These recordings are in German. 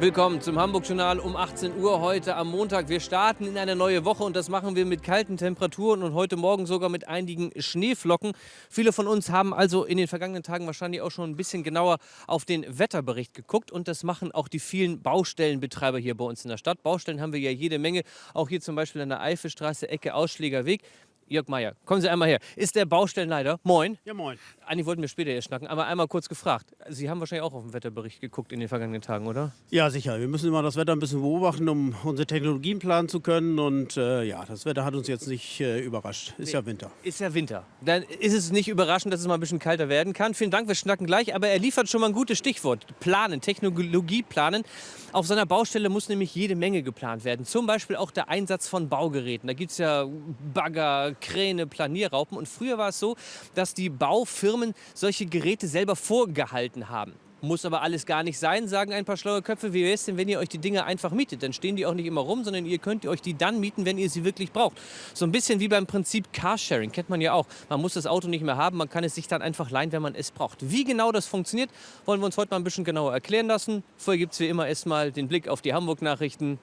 Willkommen zum Hamburg-Journal um 18 Uhr heute am Montag. Wir starten in eine neue Woche und das machen wir mit kalten Temperaturen und heute Morgen sogar mit einigen Schneeflocken. Viele von uns haben also in den vergangenen Tagen wahrscheinlich auch schon ein bisschen genauer auf den Wetterbericht geguckt und das machen auch die vielen Baustellenbetreiber hier bei uns in der Stadt. Baustellen haben wir ja jede Menge, auch hier zum Beispiel an der Eifelstraße, Ecke Ausschlägerweg. Jörg Meier, kommen Sie einmal her. Ist der Baustellenleiter? Moin. Ja, moin. Eigentlich wollten wir später hier schnacken, aber einmal kurz gefragt. Sie haben wahrscheinlich auch auf den Wetterbericht geguckt in den vergangenen Tagen, oder? Ja, sicher. Wir müssen immer das Wetter ein bisschen beobachten, um unsere Technologien planen zu können. Und ja, das Wetter hat uns jetzt nicht überrascht. Ist ja Winter. Ist ja Winter. Dann ist es nicht überraschend, dass es mal ein bisschen kalter werden kann. Vielen Dank, wir schnacken gleich. Aber er liefert schon mal ein gutes Stichwort. Planen, Technologie planen. Auf so einer Baustelle muss nämlich jede Menge geplant werden. Zum Beispiel auch der Einsatz von Baugeräten. Da gibt es ja Bagger, Kräne, Planierraupen. Und früher war es so, dass die Baufirmen solche Geräte selber vorgehalten haben. Muss aber alles gar nicht sein, sagen ein paar schlaue Köpfe. Wie wäre es denn, wenn ihr euch die Dinger einfach mietet? Dann stehen die auch nicht immer rum, sondern ihr könnt euch die dann mieten, wenn ihr sie wirklich braucht. So ein bisschen wie beim Prinzip Carsharing, kennt man ja auch. Man muss das Auto nicht mehr haben, man kann es sich dann einfach leihen, wenn man es braucht. Wie genau das funktioniert, wollen wir uns heute mal ein bisschen genauer erklären lassen. Vorher gibt es wie immer erstmal den Blick auf die Hamburg-Nachrichten.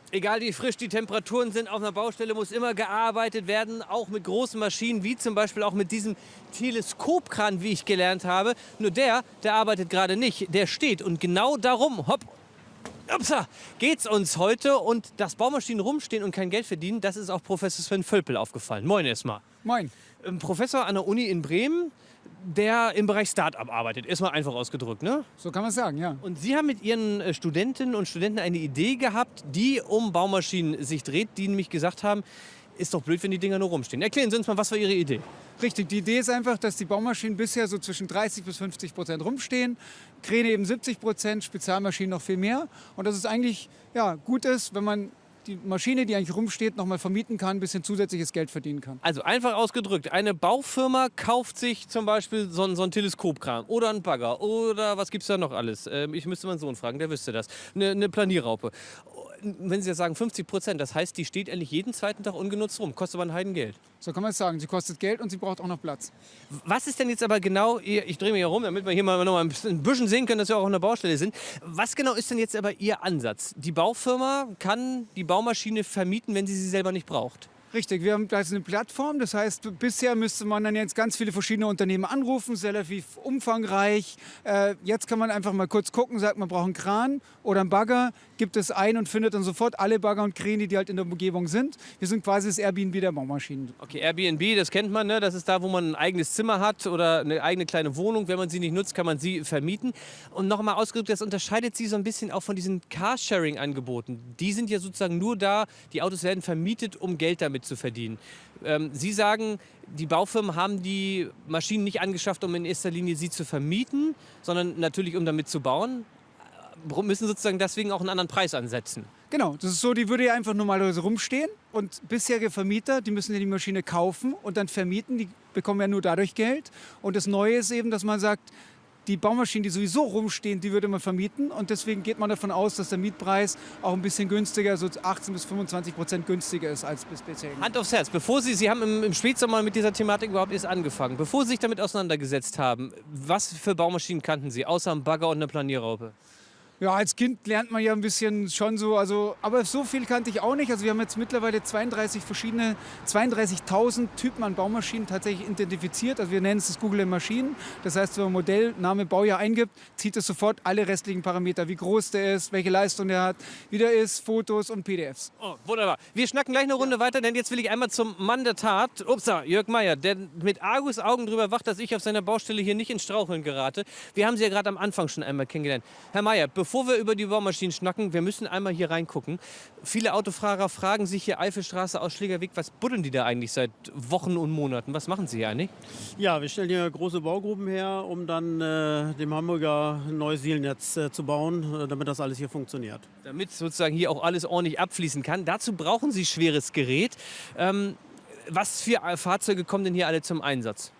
Egal wie frisch die Temperaturen sind, auf einer Baustelle muss immer gearbeitet werden, auch mit großen Maschinen, wie zum Beispiel auch mit diesem Teleskopkran, wie ich gelernt habe. Nur der arbeitet gerade nicht, der steht. Und genau darum, geht's uns heute. Und dass Baumaschinen rumstehen und kein Geld verdienen, das ist auch Professor Sven Völpel aufgefallen. Moin erstmal. Moin. Professor an der Uni in Bremen, der im Bereich Start-up arbeitet. Erstmal einfach ausgedrückt, ne? So kann man sagen, ja. Und Sie haben mit Ihren Studentinnen und Studenten eine Idee gehabt, die um Baumaschinen sich dreht, die nämlich gesagt haben, ist doch blöd, wenn die Dinger nur rumstehen. Erklären Sie uns mal, was war Ihre Idee? Richtig, die Idee ist einfach, dass die Baumaschinen bisher so zwischen 30% bis 50% rumstehen, Kräne eben 70%, Spezialmaschinen noch viel mehr. Und dass es eigentlich gut ist, wenn man die Maschine, die eigentlich rumsteht, noch mal vermieten kann, ein bisschen zusätzliches Geld verdienen kann. Also einfach ausgedrückt, eine Baufirma kauft sich zum Beispiel so einen Teleskopkran oder einen Bagger oder was gibt es da noch alles? Ich müsste meinen Sohn fragen, der wüsste das. Eine Planierraupe. Wenn Sie jetzt sagen 50%, das heißt, die steht eigentlich jeden zweiten Tag ungenutzt rum, kostet aber ein Heidengeld. So kann man es sagen. Sie kostet Geld und sie braucht auch noch Platz. Was ist denn jetzt aber genau, ich drehe mich hier rum, damit wir hier mal noch mal ein bisschen sehen können, dass wir auch auf einer Baustelle sind. Was genau ist denn jetzt aber Ihr Ansatz? Die Baufirma kann die Baumaschine vermieten, wenn sie selber nicht braucht. Richtig, wir haben gleich eine Plattform. Das heißt, bisher müsste man dann jetzt ganz viele verschiedene Unternehmen anrufen, sehr relativ umfangreich. Jetzt kann man einfach mal kurz gucken, sagt, man braucht einen Kran oder einen Bagger, gibt es ein und findet dann sofort alle Bagger und Kräne, die halt in der Umgebung sind. Wir sind quasi das Airbnb der Baumaschinen. Okay, Airbnb, das kennt man, ne? Das ist da, wo man ein eigenes Zimmer hat oder eine eigene kleine Wohnung. Wenn man sie nicht nutzt, kann man sie vermieten. Und nochmal ausgedrückt, das unterscheidet sie so ein bisschen auch von diesen Carsharing-Angeboten. Die sind ja sozusagen nur da, die Autos werden vermietet, um Geld damit zu verdienen. Sie sagen, die Baufirmen haben die Maschinen nicht angeschafft, um in erster Linie sie zu vermieten, sondern natürlich, um damit zu bauen. Müssen sozusagen deswegen auch einen anderen Preis ansetzen. Genau, das ist so, die würde ja einfach normalerweise rumstehen und bisherige Vermieter, die müssen ja die Maschine kaufen und dann vermieten, die bekommen ja nur dadurch Geld. Und das Neue ist eben, dass man sagt, die Baumaschinen, die sowieso rumstehen, die würde man vermieten und deswegen geht man davon aus, dass der Mietpreis auch ein bisschen günstiger, so 18 bis 25% günstiger ist als bisher. Hand aufs Herz, Sie haben im Spätsommer mit dieser Thematik überhaupt erst angefangen. Bevor Sie sich damit auseinandergesetzt haben, was für Baumaschinen kannten Sie, außer einem Bagger und einer Planierraupe? Ja, als Kind lernt man ja ein bisschen schon so, aber so viel kannte ich auch nicht. Also wir haben jetzt mittlerweile 32.000 Typen an Baumaschinen tatsächlich identifiziert. Also wir nennen es das Google Maschinen. Das heißt, wenn man Modell, Name, Baujahr eingibt, zieht es sofort alle restlichen Parameter, wie groß der ist, welche Leistung der hat, wie der ist, Fotos und PDFs. Oh, wunderbar. Wir schnacken gleich eine Runde weiter, denn jetzt will ich einmal zum Mann der Tat, Jörg Meier, der mit Argusaugen drüber wacht, dass ich auf seiner Baustelle hier nicht ins Straucheln gerate. Wir haben Sie ja gerade am Anfang schon einmal kennengelernt. Herr Meier, bevor wir über die Baumaschinen schnacken, wir müssen einmal hier reingucken. Viele Autofahrer fragen sich hier Eifelstraße, Ausschlägerweg, was buddeln die da eigentlich seit Wochen und Monaten? Was machen Sie hier eigentlich? Ja, wir stellen hier große Baugruppen her, um dann dem Hamburger ein neues Sielnetz zu bauen, damit das alles hier funktioniert. Damit sozusagen hier auch alles ordentlich abfließen kann. Dazu brauchen Sie schweres Gerät. Was für Fahrzeuge kommen denn hier alle zum Einsatz?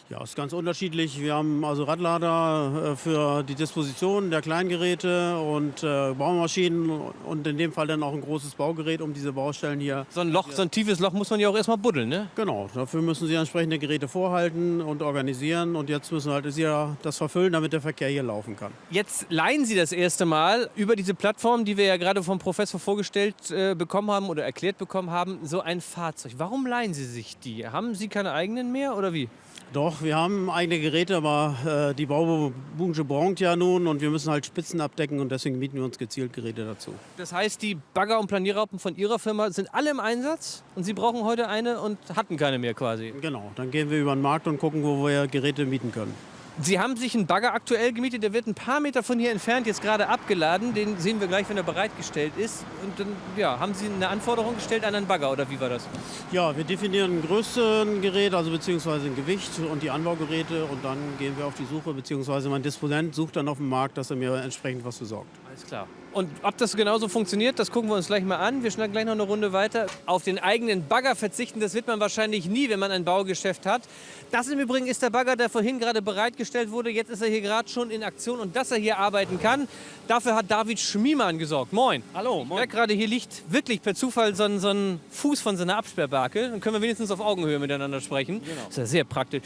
Ja, ist ganz unterschiedlich. Wir haben also Radlader für die Disposition der Kleingeräte und Baumaschinen und in dem Fall dann auch ein großes Baugerät, um diese Baustellen hier. So ein Loch, so ein tiefes Loch muss man ja auch erstmal buddeln, ne? Genau, dafür müssen Sie entsprechende Geräte vorhalten und organisieren und jetzt müssen halt Sie ja das verfüllen, damit der Verkehr hier laufen kann. Jetzt leihen Sie das erste Mal über diese Plattform, die wir ja gerade vom Professor vorgestellt bekommen haben oder erklärt bekommen haben, so ein Fahrzeug. Warum leihen Sie sich die? Haben Sie keine eigenen mehr oder wie? Doch, wir haben eigene Geräte, aber die Baubranche braucht ja nun und wir müssen halt Spitzen abdecken und deswegen mieten wir uns gezielt Geräte dazu. Das heißt, die Bagger und Planierraupen von Ihrer Firma sind alle im Einsatz und Sie brauchen heute eine und hatten keine mehr quasi. Genau, dann gehen wir über den Markt und gucken, wo wir Geräte mieten können. Sie haben sich einen Bagger aktuell gemietet, der wird ein paar Meter von hier entfernt jetzt gerade abgeladen. Den sehen wir gleich, wenn er bereitgestellt ist. Und dann haben Sie eine Anforderung gestellt an einen Bagger oder wie war das? Ja, wir definieren ein Größengerät, also beziehungsweise ein Gewicht und die Anbaugeräte und dann gehen wir auf die Suche, beziehungsweise mein Disponent sucht dann auf dem Markt, dass er mir entsprechend was besorgt. Alles klar. Und ob das genauso funktioniert, das gucken wir uns gleich mal an. Wir schnacken gleich noch eine Runde weiter. Auf den eigenen Bagger verzichten, das wird man wahrscheinlich nie, wenn man ein Baugeschäft hat. Das im Übrigen ist der Bagger, der vorhin gerade bereitgestellt wurde. Jetzt ist er hier gerade schon in Aktion und dass er hier arbeiten kann, dafür hat David Schmiemann gesorgt. Moin. Hallo, Ich moin. merke gerade, hier liegt wirklich per Zufall so ein Fuß von so einer Absperrbarke. Dann können wir wenigstens auf Augenhöhe miteinander sprechen. Genau. Das ist ja sehr praktisch.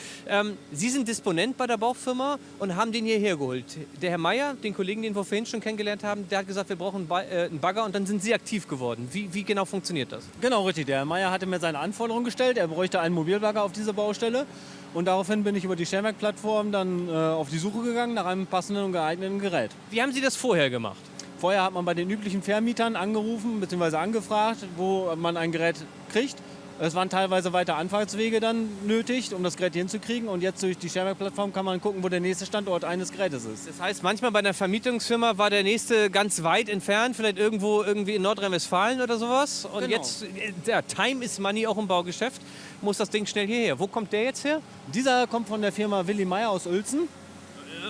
Sie sind Disponent bei der Baufirma und haben den hierher geholt. Der Herr Meier, den Kollegen, den wir vorhin schon kennengelernt haben, der hat gesagt, wir brauchen einen Bagger und dann sind Sie aktiv geworden. Wie genau funktioniert das? Genau, richtig. Der Herr Meier hatte mir seine Anforderungen gestellt. Er bräuchte einen Mobilbagger auf dieser Baustelle. Und daraufhin bin ich über die Stellwerk-Plattform dann auf die Suche gegangen nach einem passenden und geeigneten Gerät. Wie haben Sie das vorher gemacht? Vorher hat man bei den üblichen Vermietern angerufen bzw. angefragt, wo man ein Gerät kriegt. Es waren teilweise weite Anfahrtswege dann nötig, um das Gerät hinzukriegen. Und jetzt durch die Stellwerk-Plattform kann man gucken, wo der nächste Standort eines Gerätes ist. Das heißt, manchmal bei einer Vermietungsfirma war der nächste ganz weit entfernt, vielleicht irgendwo irgendwie in Nordrhein-Westfalen oder sowas. Und Genau. jetzt, Time is Money auch im Baugeschäft, muss das Ding schnell hierher. Wo kommt der jetzt her? Dieser kommt von der Firma Willi Meier aus Uelzen.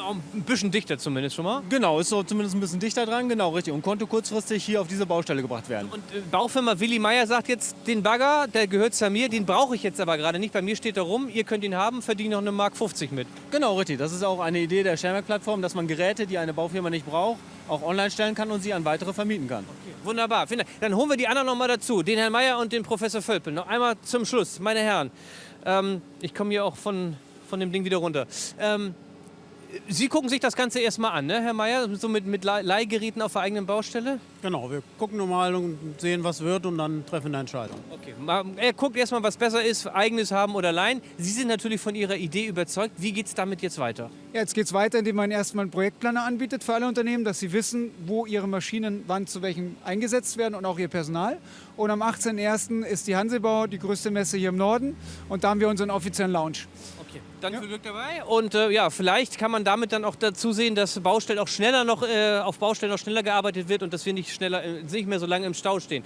Ein bisschen dichter zumindest schon mal. Genau, ist so zumindest ein bisschen dichter dran, genau richtig. Und konnte kurzfristig hier auf diese Baustelle gebracht werden. Und Baufirma Willi Meier sagt jetzt, den Bagger, der gehört zu mir, den brauche ich jetzt aber gerade nicht. Bei mir steht er rum, ihr könnt ihn haben, verdient noch eine Mark 50 mit. Genau, richtig. Das ist auch eine Idee der Stellwerk-Plattform, dass man Geräte, die eine Baufirma nicht braucht, auch online stellen kann und sie an weitere vermieten kann. Wunderbar. Vielen Dank. Dann holen wir die anderen noch mal dazu, den Herrn Meier und den Professor Völpel. Noch einmal zum Schluss, meine Herren. Ich komme hier auch von dem Ding wieder runter. Sie gucken sich das Ganze erstmal an, ne, Herr Meier? So mit Leihgeräten auf der eigenen Baustelle? Genau, wir gucken nur mal und sehen, was wird und dann treffen eine Entscheidung. Okay. Er guckt erstmal, was besser ist, eigenes haben oder leihen. Sie sind natürlich von Ihrer Idee überzeugt. Wie geht es damit jetzt weiter? Ja, jetzt geht es weiter, indem man erstmal einen Projektplaner anbietet für alle Unternehmen, dass sie wissen, wo ihre Maschinen wann zu welchem eingesetzt werden und auch ihr Personal. Und am 18.01. ist die Hansebau, die größte Messe hier im Norden. Und da haben wir unseren offiziellen Lounge. Okay, dann viel Glück dabei. Und vielleicht kann man damit dann auch dazu sehen, dass Baustellen auch schneller auf Baustellen noch schneller gearbeitet wird und dass wir nicht mehr so lange im Stau stehen.